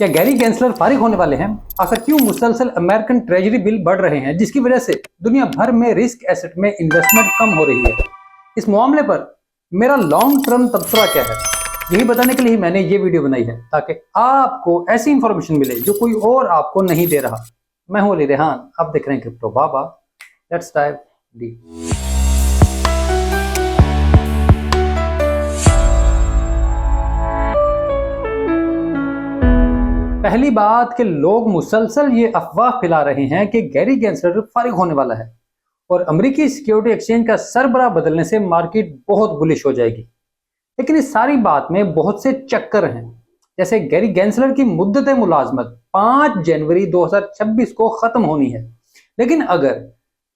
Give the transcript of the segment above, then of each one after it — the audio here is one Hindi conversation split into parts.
क्या गैरी गैंसलर फारिग होने वाले हैं? आखिर क्यों मुसलसल अमेरिकन ट्रेजरी बिल बढ़ रहे हैं, जिसकी वजह से दुनिया भर में रिस्क एसेट में इन्वेस्टमेंट कम हो रही है? इस मामले पर मेरा लॉन्ग टर्म तबसरा क्या है, यही बताने के लिए ही मैंने ये वीडियो बनाई है, ताकि आपको ऐसी इंफॉर्मेशन मिले जो कोई और आपको नहीं दे रहा। मैं हूं अली रेहान, आप देख रहे हैं crypto Baba. Let's dive deep. पहली बात कि लोग मुसलसल ये अफवाह फैला रहे हैं कि गैरी गैंसलर फारिग होने वाला है और अमेरिकी सिक्योरिटी एक्सचेंज का सरबराह बदलने से मार्केट बहुत बुलिश हो जाएगी। लेकिन इस सारी बात में बहुत से चक्कर हैं। जैसे गैरी गैंसलर की मुद्दत मुलाजमत 5 जनवरी 2026 को खत्म होनी है, लेकिन अगर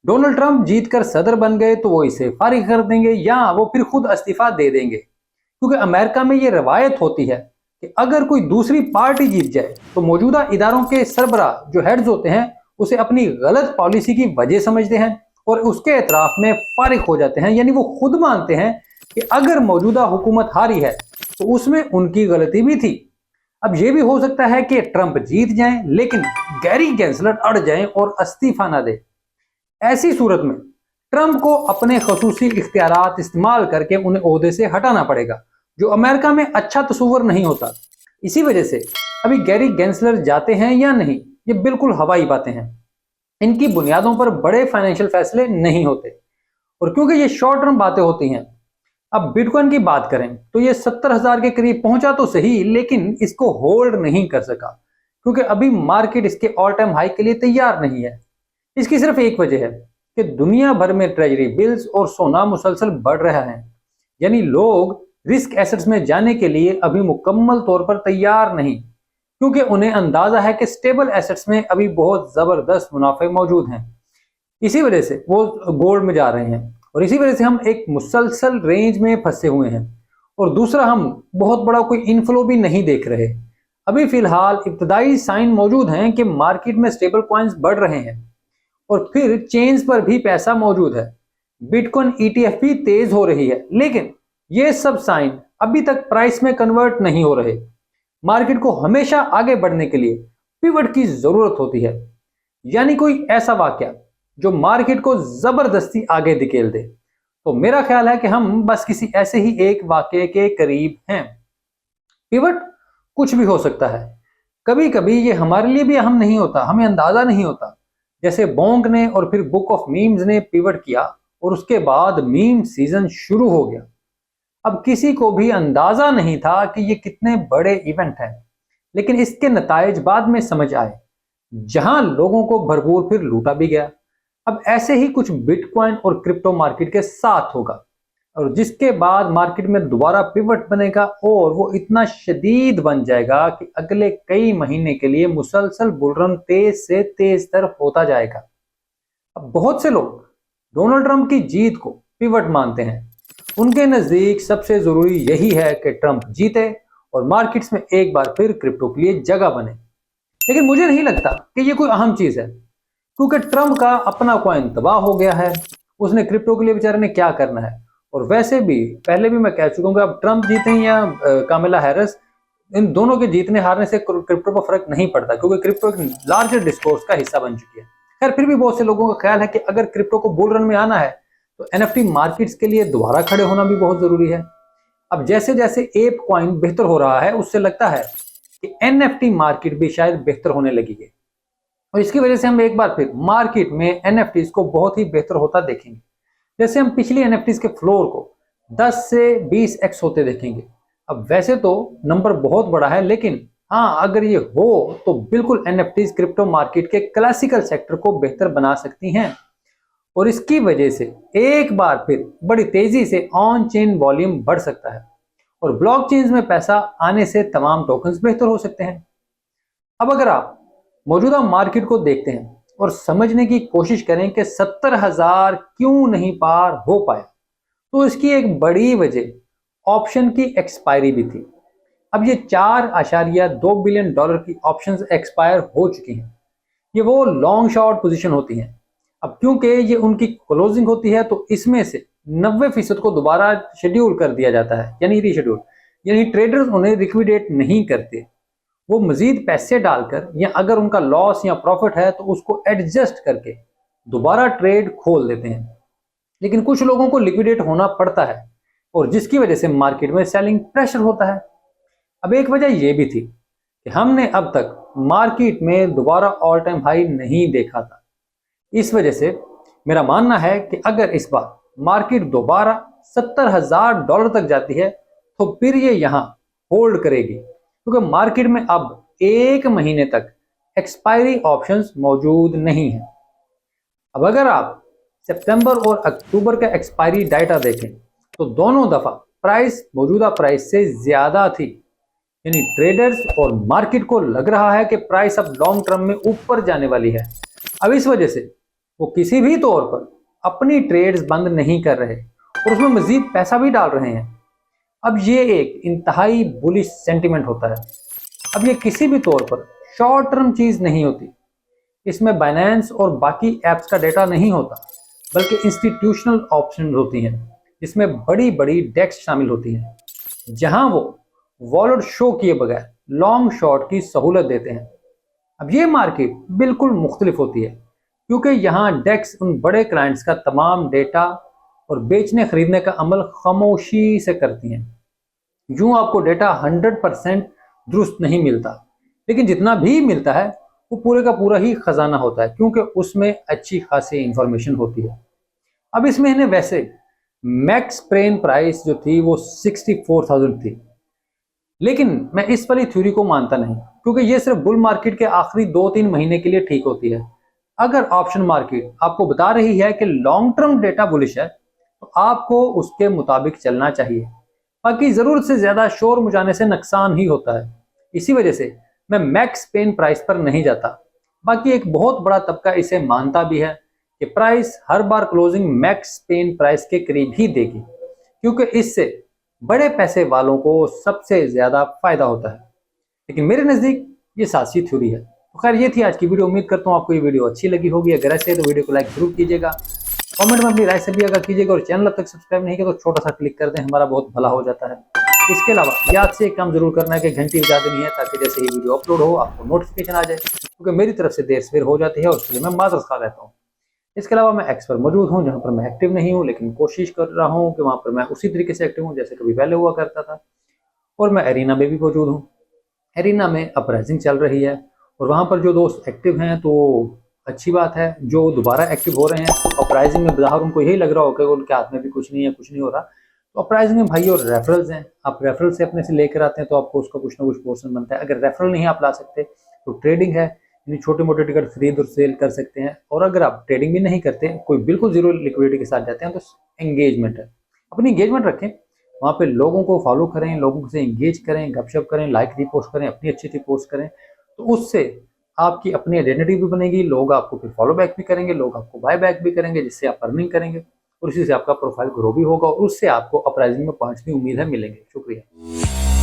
डोनाल्ड ट्रंप जीतकर सदर बन गए तो वो इसे फारिग कर देंगे या वो फिर खुद इस्तीफा दे देंगे। क्योंकि अमेरिका में ये रवायत होती है कि अगर कोई दूसरी पार्टी जीत जाए तो मौजूदा इदारों के सरबराह जो हेड्स होते हैं उसे अपनी गलत पॉलिसी की वजह समझते हैं और उसके एतराफ में फारिग हो जाते हैं। यानी वो खुद मानते हैं कि अगर मौजूदा हुकूमत हारी है तो उसमें उनकी गलती भी थी। अब यह भी हो सकता है कि ट्रंप जीत जाएं लेकिन गैरी गैंसलर अड़ जाएं और इस्तीफा ना दे। ऐसी सूरत में ट्रंप को अपने खसूसी इख्तियारात इस्तेमाल करके उन्हें ओहदे से हटाना पड़ेगा, जो अमेरिका में अच्छा तस्वर नहीं होता। इसी वजह से अभी गैरी गैंसलर जाते हैं या नहीं, ये बिल्कुल हवाई बातें हैं। इनकी बुनियादों पर बड़े फाइनेंशियल फैसले नहीं होते और क्योंकि ये शॉर्ट टर्म बातें होती हैं। अब बिटकॉइन की बात करें तो ये 70,000 के करीब पहुंचा तो सही, लेकिन इसको होल्ड नहीं कर सका क्योंकि अभी मार्केट इसके ऑल टाइम हाई के लिए तैयार नहीं है। इसकी सिर्फ एक वजह है कि दुनिया भर में ट्रेजरी बिल्स और सोना मुसलसल बढ़ रहा है। यानी लोग रिस्क एसेट्स में जाने के लिए अभी मुकम्मल तौर पर तैयार नहीं, क्योंकि उन्हें अंदाजा है कि स्टेबल एसेट्स में अभी बहुत जबरदस्त मुनाफे मौजूद हैं। इसी वजह से वो गोल्ड में जा रहे हैं और इसी वजह से हम एक मुसलसल रेंज में फंसे हुए हैं। और दूसरा, हम बहुत बड़ा कोई इनफ्लो भी नहीं देख रहे। अभी फिलहाल इब्तदाई साइन मौजूद हैं कि मार्केट में स्टेबल कॉइन्स बढ़ रहे हैं और फिर चेन्स पर भी पैसा मौजूद है। बिटकॉइन ETF भी तेज हो रही है, लेकिन ये सब साइन अभी तक प्राइस में कन्वर्ट नहीं हो रहे। मार्केट को हमेशा आगे बढ़ने के लिए पिवट की जरूरत होती है, यानी कोई ऐसा वाकया जो मार्केट को जबरदस्ती आगे धकेल दे। तो मेरा ख्याल है कि हम बस किसी ऐसे ही एक वाकये के करीब हैं। पिवट कुछ भी हो सकता है, कभी कभी ये हमारे लिए भी अहम नहीं होता, हमें अंदाजा नहीं होता। जैसे बोंग ने और फिर बुक ऑफ मीम्स ने पिवट किया और उसके बाद मीम सीजन शुरू हो गया। अब किसी को भी अंदाजा नहीं था कि ये कितने बड़े इवेंट हैं, लेकिन इसके नतायज बाद में समझ आए, जहां लोगों को भरपूर फिर लूटा भी गया। अब ऐसे ही कुछ बिटकॉइन और क्रिप्टो मार्केट के साथ होगा और जिसके बाद मार्केट में दोबारा पिवट बनेगा और वो इतना शदीद बन जाएगा कि अगले कई महीने के लिए मुसलसल बुलरन तेज से तेज तरफ होता जाएगा। अब बहुत से लोग डोनाल्ड ट्रंप की जीत को पिवट मानते हैं। उनके नजदीक सबसे जरूरी यही है कि ट्रंप जीते और मार्केट्स में एक बार फिर क्रिप्टो के लिए जगह बने। लेकिन मुझे नहीं लगता कि ये कोई अहम चीज है, क्योंकि ट्रंप का अपना कॉइन तबाह हो गया है। उसने क्रिप्टो के लिए बेचारे ने क्या करना है। और वैसे भी पहले भी मैं कह चुका हूं कि अब ट्रंप जीते या कामिला हैरिस, इन दोनों के जीतने हारने से क्रिप्टो पर फर्क नहीं पड़ता, क्योंकि क्रिप्टो एक लार्जर डिस्कोर्स का हिस्सा बन चुकी है। खैर, फिर भी बहुत से लोगों का ख्याल है कि अगर क्रिप्टो को बुल रन में आना है तो NFT मार्केट्स के लिए दोबारा खड़े होना भी बहुत जरूरी है। अब जैसे जैसे एप कॉइन बेहतर हो रहा है, उससे लगता है कि NFT मार्केट भी शायद बेहतर होने लगी है और इसकी वजह से हम एक बार फिर मार्केट में NFTs को बहुत ही बेहतर होता देखेंगे। जैसे हम पिछली NFTs के फ्लोर को 10 से 20x होते देखेंगे। अब वैसे तो नंबर बहुत बड़ा है, लेकिन हाँ, अगर ये हो तो बिल्कुल NFTs क्रिप्टो मार्केट के क्लासिकल सेक्टर को बेहतर बना सकती हैं और इसकी वजह से एक बार फिर बड़ी तेजी से ऑन चेन वॉल्यूम बढ़ सकता है और ब्लॉकचेन्स में पैसा आने से तमाम टोकन्स बेहतर हो सकते हैं। अब अगर आप मौजूदा मार्केट को देखते हैं और समझने की कोशिश करें कि 70,000 क्यों नहीं पार हो पाया, तो इसकी एक बड़ी वजह ऑप्शन की एक्सपायरी भी थी। अब ये $4.2 बिलियन की ऑप्शंस एक्सपायर हो चुकी हैं। ये वो लॉन्ग शॉर्ट पोजीशन होती हैं। अब क्योंकि ये उनकी क्लोजिंग होती है तो इसमें से 90% को दोबारा शेड्यूल कर दिया जाता है, यानी रीशेड्यूल, यानी ट्रेडर्स उन्हें लिक्विडेट नहीं करते वो मजीद पैसे डालकर या अगर उनका लॉस या प्रॉफिट है तो उसको एडजस्ट करके दोबारा ट्रेड खोल देते हैं। लेकिन कुछ लोगों को लिक्विडेट होना पड़ता है और जिसकी वजह से मार्केट में सेलिंग प्रेशर होता है। अब एक वजह यह भी थी कि हमने अब तक मार्केट में दोबारा ऑल टाइम हाई नहीं देखा था। इस वजह से मेरा मानना है कि अगर इस बार मार्केट दोबारा $70,000 तक जाती है तो फिर ये यहां होल्ड करेगी, क्योंकि मार्केट में अब एक महीने तक एक्सपायरी ऑप्शंस मौजूद नहीं है। अब अगर आप सितंबर और अक्टूबर का एक्सपायरी डाटा देखें तो दोनों दफा प्राइस मौजूदा प्राइस से ज्यादा थी, यानी ट्रेडर्स और मार्केट को लग रहा है कि प्राइस अब लॉन्ग टर्म में ऊपर जाने वाली है। अब इस वजह से वो किसी भी तौर पर अपनी ट्रेड्स बंद नहीं कर रहे और उसमें मजीद पैसा भी डाल रहे हैं। अब ये एक इंतहाई बुलिश सेंटिमेंट होता है। अब ये किसी भी तौर पर शॉर्ट टर्म चीज नहीं होती। इसमें बाइनेंस और बाकी एप्स का डेटा नहीं होता, बल्कि इंस्टीट्यूशनल ऑप्शन होती हैं जिसमें बड़ी बड़ी डेस्क शामिल होती हैं, जहां वो वॉलेट शो किए बगैर लॉन्ग शॉर्ट की सहूलत देते हैं। अब ये मार्केट बिल्कुल मुख्तलिफ होती है, क्योंकि यहाँ डेस्क उन बड़े क्लाइंट्स का तमाम डेटा और बेचने खरीदने का अमल खामोशी से करती हैं। यूं आपको डेटा 100% दुरुस्त नहीं मिलता, लेकिन जितना भी मिलता है वो पूरे का पूरा ही खजाना होता है, क्योंकि उसमें अच्छी खासी इंफॉर्मेशन होती है। अब इस महीने वैसे मैक्स प्रेन प्राइस जो थी वो 64,000 थी, लेकिन मैं इस वाली थ्योरी को मानता नहीं, क्योंकि ये सिर्फ बुल मार्केट के आखिरी 2-3 महीने के लिए ठीक होती है। अगर ऑप्शन मार्केट आपको बता रही है कि लॉन्ग टर्म डेटा बुलिश है तो आपको उसके मुताबिक चलना चाहिए, बाकी जरूरत से ज्यादा शोर मचाने से नुकसान ही होता है। इसी वजह से मैं मैक्स पेन प्राइस पर नहीं जाता। बाकी एक बहुत बड़ा तबका इसे मानता भी है कि प्राइस हर बार क्लोजिंग मैक्स पेन प्राइस के करीब ही देगी, क्योंकि इससे बड़े पैसे वालों को सबसे ज्यादा फायदा होता है। लेकिन मेरे नजदीक ये सासी थ्योरी है। तो खैर ये थी आज की वीडियो। उम्मीद करता हूँ आपको ये वीडियो अच्छी लगी होगी। अगर ऐसे है तो वीडियो को लाइक जरूर कीजिएगा, कमेंट में अपनी राय से भी अगर कीजिएगा, और चैनल अब तक सब्सक्राइब नहीं किया तो छोटा सा क्लिक कर दें, हमारा बहुत भला हो जाता है। इसके अलावा याद से एक काम जरूर करना है कि घंटी बजा देनी है, ताकि जैसे ही वीडियो अपलोड हो आपको नोटिफिकेशन आ जाए, क्योंकि मेरी तरफ से देर सवेर हो जाती है और इसलिए मैं माजरत खा रहता हूँ। इसके अलावा मैं एक्स पर मौजूद हूँ, जहाँ पर मैं एक्टिव नहीं हूँ, लेकिन कोशिश कर रहा हूँ कि वहाँ पर मैं उसी तरीके से एक्टिव हूँ जैसे कभी पहले हुआ करता था। और मैं एरिना में भी मौजूद हूँ। एरिना में अपराइजिंग चल रही है और वहाँ पर जो दोस्त एक्टिव हैं तो अच्छी बात है, जो दोबारा एक्टिव हो रहे हैं अपराइजिंग में बाहर उनको यही लग रहा होगा कि उनके हाथ में भी कुछ नहीं है, कुछ नहीं हो रहा, तो अपराइजिंग में भाई और रेफरल्स हैं। आप रेफरल से अपने से लेकर आते हैं तो आपको उसका कुछ ना कुछ पोर्शन बनता है। अगर रेफरल नहीं आप ला सकते तो ट्रेडिंग है, यानी छोटे मोटे टिकट खरीद और सेल कर सकते हैं। और अगर आप ट्रेडिंग भी नहीं करते, कोई बिल्कुल जीरो लिक्विडिटी के साथ जाते हैं, तो एंगेजमेंट है, अपनी एंगेजमेंट रखें, वहाँ पे लोगों को फॉलो करें, लोगों से एंगेज करें, गपशप करें, लाइक रीपोस्ट करें, अपनी अच्छी अच्छी पोस्ट करें, तो उससे आपकी अपनी आइडेंटिटी भी बनेगी, लोग आपको फिर फॉलो बैक भी करेंगे, लोग आपको बाय बैक भी करेंगे, जिससे आप अर्निंग करेंगे और इसी से आपका प्रोफाइल ग्रो भी होगा और उससे आपको अपराइजिंग में 5वीं उम्मीद है मिलेंगे। शुक्रिया।